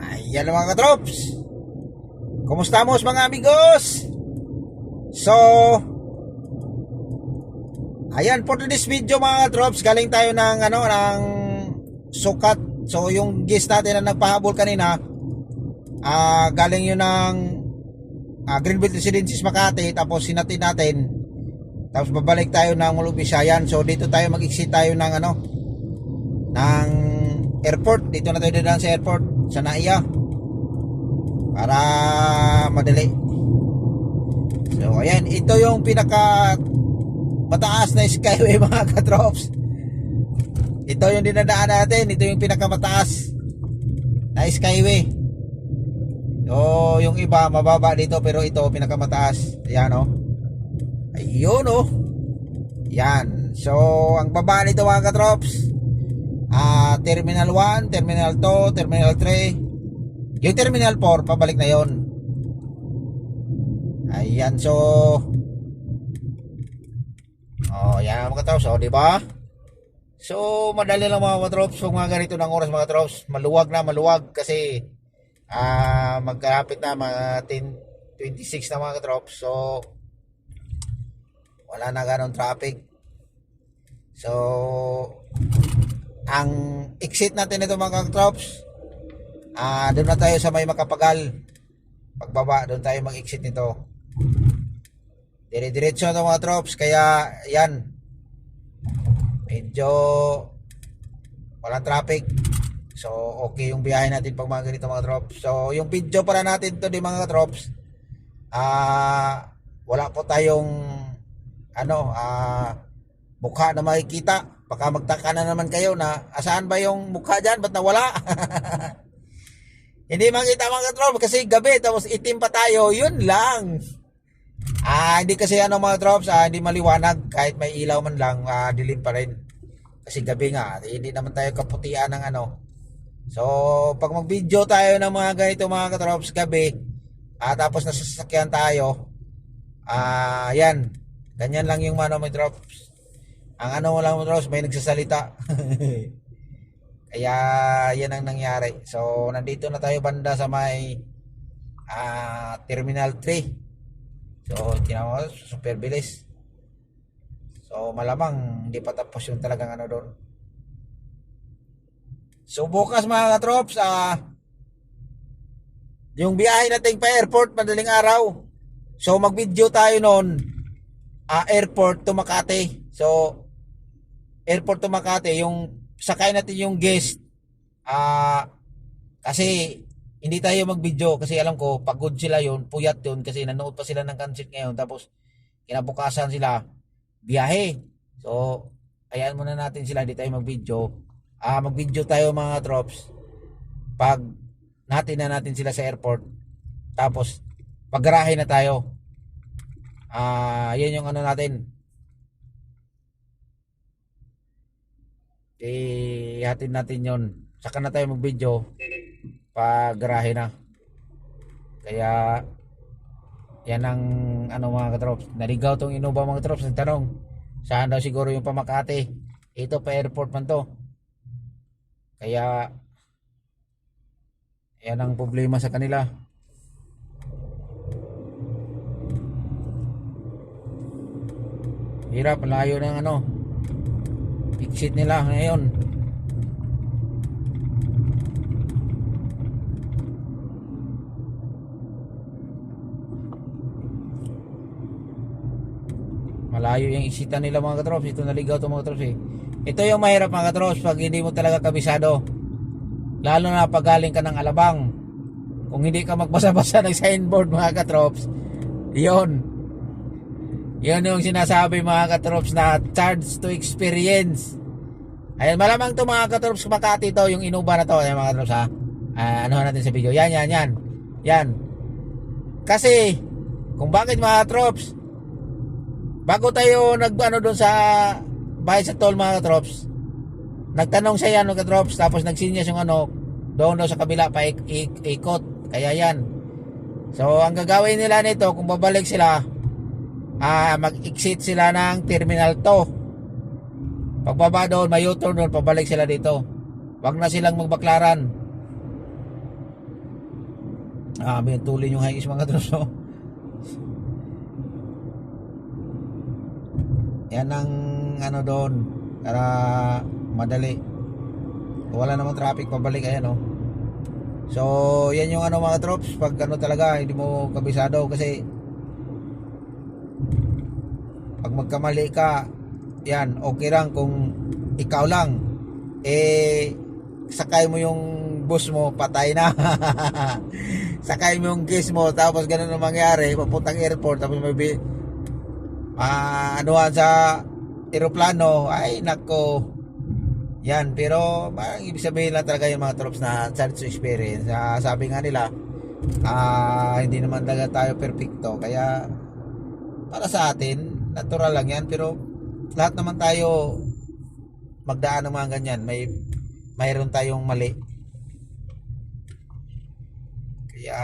Ayan mga katrops. Kumusta mo mga amigos? So, ayan for this video mga katrops, galing tayo ng ng sukat. So yung guest natin na nagpahabol kanina, galing yun ng Greenbelt Residences Makati, tapos sinatid natin. Tapos babalik tayo ng Mulubisayan. So dito tayo mag-exit tayo ng ng airport. Dito na tayo dadaan sa airport sa Naiya para madali. So ayan, ito yung pinaka mataas na skyway mga katrops. Ito yung dinadaan natin. Ito yung pinakamataas na skyway. So yung iba mababa dito, pero ito pinakamataas. Ayan o. Ayun o. Yan. So ang baba nito mga katrops, Terminal 1, Terminal 2, Terminal 3. Yung Terminal 4 pabalik na yon. Ayan. So yan mga katrops. O diba? So madali lang mga katrops. So mga ganito ng oras mga katrops, maluwag kasi magkalapit na mga 10:26 na mga katrops. So wala na ganong traffic. So ang exit natin ito mga katrops, doon na tayo sa may Makapagal. Pagbaba doon tayo mag-exit nito. Dire-diretso na mga katrops. Kaya yan, medyo walang traffic. So okay yung biyahe natin pag mga ganito mga katrops. So yung video para natin to di mga katrops, wala po tayong mukha na makikita. Baka magtaka na naman kayo na asaan ba yung mukha dyan, ba't nawala? Hindi makita mga katrops kasi gabi, tapos itim pa tayo, yun lang. Hindi kasi mga katrops, hindi maliwanag kahit may ilaw man lang, dilim pa rin kasi gabi nga, hindi naman tayo kaputian ng So pag mag video tayo ng mga ganito mga katrops gabi, tapos nasasakyan tayo, yan, ganyan lang yung mga katrops. Ang lang mo Ross, may nagsasalita. Kaya yan ang nangyari. So nandito na tayo banda sa may Terminal 3. So tinawa, super bilis. So malamang hindi pa tapos yung talagang doon. So bukas mga katrops, yung biyahe natin pa airport madaling araw. So mag-video tayo noon, airport to Makati. So airport to Makati, yung sakay natin yung guest, kasi hindi tayo mag-video kasi alam ko pagod sila yun, puyat yun kasi nanood pa sila ng concert ngayon, tapos kinabukasan sila biyahe. So ayan muna natin sila, hindi tayo mag-video. Mag-video tayo mga trops pag natin sila sa airport, tapos paggarahe na tayo. Yan yung natin, ihatid natin yon, saka na tayo mag-video pag garahe na. Kaya yan ang mga katrops. Naligaw tong Innova mga katrops, nagtanong saan daw siguro yung pamakati. Ito pa airport man to. Kaya yan ang problema sa kanila. Hirap, layo ng exit nila ngayon. Malayo yung exitan nila mga katrops. Ito naligaw to mga katrops Ito yung mahirap mga katrops pag hindi mo talaga kabisado, lalo na pag galing ka ng Alabang. Kung hindi ka magbasa-basa ng signboard mga katrops, yun yung sinasabi mga katrops na charge to experience. Ayan, malamang to mga katrops Makati to, yung Innova na to. Ayan mga katrops natin sa video. Yan. Kasi kung bakit mga katrops, bago tayo doon sa bahay sa toll mga katrops, nagtanong siya yan mga katrops, tapos nagsinyas yung doon sa kabila pa ikot. Kaya yan. So ang gagawin nila nito, kung babalik sila, mag-exit sila ng Terminal 2. Pagbaba doon, may U-turn doon, pabalik sila dito. Wag na silang magbaklaran. Binutulin yung higis mga trops. So, yan ang ano doon para madali. Wala namang traffic pabalik, ayan oh. So yan yung ano mga trops, pag ano talaga hindi mo kabisado, kasi pag magkamali ka, yan okay lang kung ikaw lang, sakay mo yung bus mo, patay na. Sakay mo yung guest mo, tapos ganun ang mangyari, papuntang airport, tapos may anuhan sa eroplano, ay nako. Yan, pero ibig sabihin lang talaga yung mga trops na chance to experience. Sabi nga nila, hindi naman talaga tayo perfecto, kaya para sa atin natural lang yan, pero lahat naman tayo magdaan ng mga ganyan, mayroon tayong mali. Kaya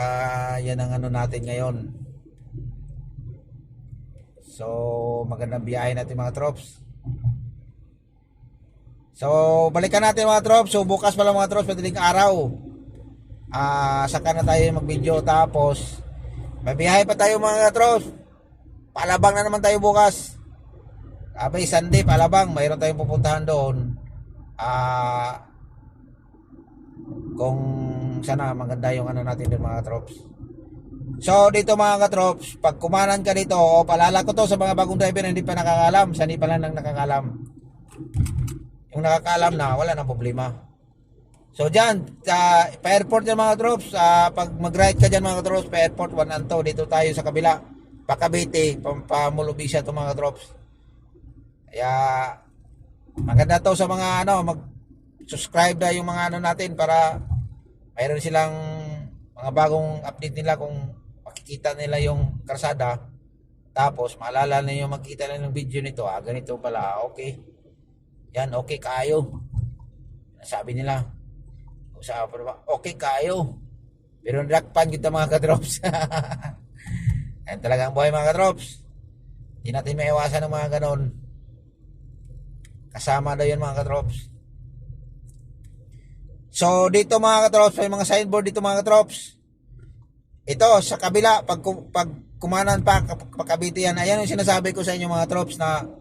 yan ang ano natin ngayon. So magandang biyahe natin mga trops. So balikan natin mga trops. So bukas pala mga trops, madaling araw, saka na tayo mag-video, tapos may biyahe pa tayo mga trops. Palabang na naman tayo bukas. Abay Sunday, Palabang, mayroon tayong pupuntahan doon. Kung sana maganda yung ano natin doon mga trops. So dito mga katrops, pag kumanan ka dito, paalala ko to sa mga bagong driver na hindi pa nakakalam, sanay pa lang nang nakakalam. Yung nakakalam na, wala nang problema. So dyan, pa-airport yan mga trops, pag mag-ride ka dyan mga trops, pa-airport 1 and 2, dito tayo sa kabila, pa-Cavite, pa-Mulubisya to mga trops. Kaya maganda to sa mga ano, mag-subscribe na yung mga ano natin, para mayroon silang mga bagong update nila, kung makikita nila yung karsada, tapos maalala na yung makikita nila yung video nito, ganito pala, okay. Yan, okay kayo. Sabi nila, okay kayo. Pero nakpan kita mga katrops. Yan talaga ang buhay mga katrops. Hindi natin maiwasan ng mga ganon. Kasama daw yan mga katrops. So dito mga katrops, may mga signboard dito mga katrops. Ito sa kabila, pag kumanan pa Cavite yan, ayan yung sinasabi ko sa inyo mga katrops, na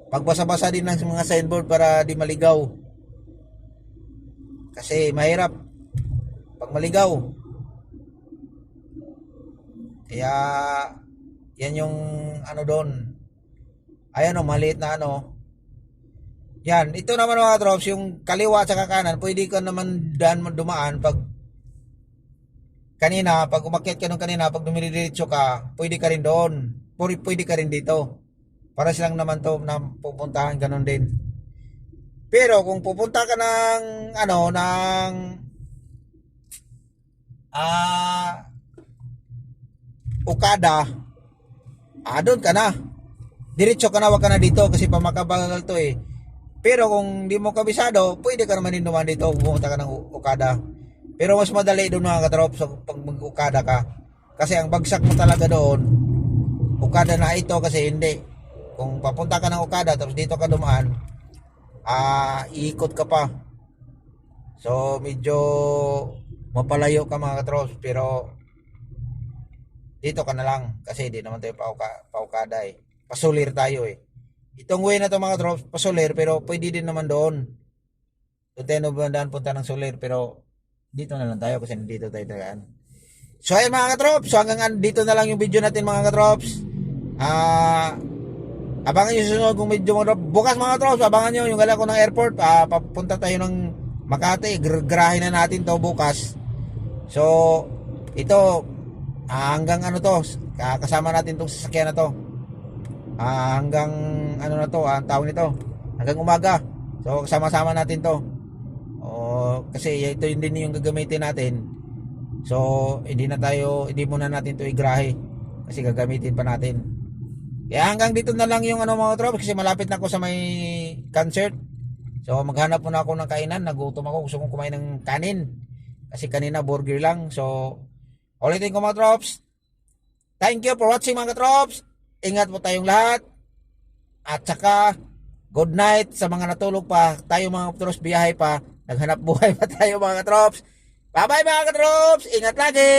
pagbasa-basa din ng mga signboard para di maligaw. Kasi mahirap pag maligaw. Kaya yan yung ano doon. Ayan o, maliit na ano. Yan, ito naman mga drops, yung kaliwa at saka kanan, pwede ka naman dumaan pag kanina, pag umakyat ka nung kanina, pag dumidiretso ka, pwede ka rin doon. Pwede ka rin dito. Para silang naman to na pupuntahan, ganun din. Pero kung pupunta ka ng ano, ng Okada, doon ka na. Diretso ka na, wag ka na dito kasi pamakabagal to eh. Pero kung di mo kabisado, pwede ka naman din dumaan dito, pumunta ka ng Okada. Pero mas madali doon mga katrop, so pag mag-Okada ka. Kasi ang bagsak mo talaga doon, Okada na ito, kasi hindi. Kung papunta ka ng Okada tapos dito ka dumaan, iikot ka pa. So medyo mapalayo ka mga katrops, pero dito ka na lang kasi di naman tayo pa-Okada eh. Pasulir tayo eh. Itong way na to mga katrops, pasulir, pero pwede din naman doon. Doon tayo nabandaan punta ng Sulir, pero dito na lang tayo kasi dito tayo tagaan. So ayun mga katrops, so hanggang dito na lang yung video natin mga katrops. Abangan nyo susunod kong video mga trops. Bukas mga trops, abangan nyo yung gala ko ng airport. Papunta tayo ng Makati. Grahin na natin to bukas. So ito, hanggang ano to, kasama natin tong sasakyan na to. Hanggang ano na to, ang tawag nito, hanggang umaga. So kasama-sama natin to. Kasi ito yun din yung gagamitin natin. So hindi muna natin to igrahe kasi gagamitin pa natin. Kaya hanggang dito na lang yung ano mga tropa, kasi malapit na ako sa may concert. So maghanap muna ako ng kainan, nagutom ako, gusto kong kumain ng kanin. Kasi kanina burger lang. So ulitin ko mga trops, thank you for watching mga trops. Ingat po tayong lahat. At saka good night sa mga natulog pa. Tayo mga trops, biyahe pa. Naghanap buhay pa tayo mga trops. Bye bye mga trops, ingat lagi.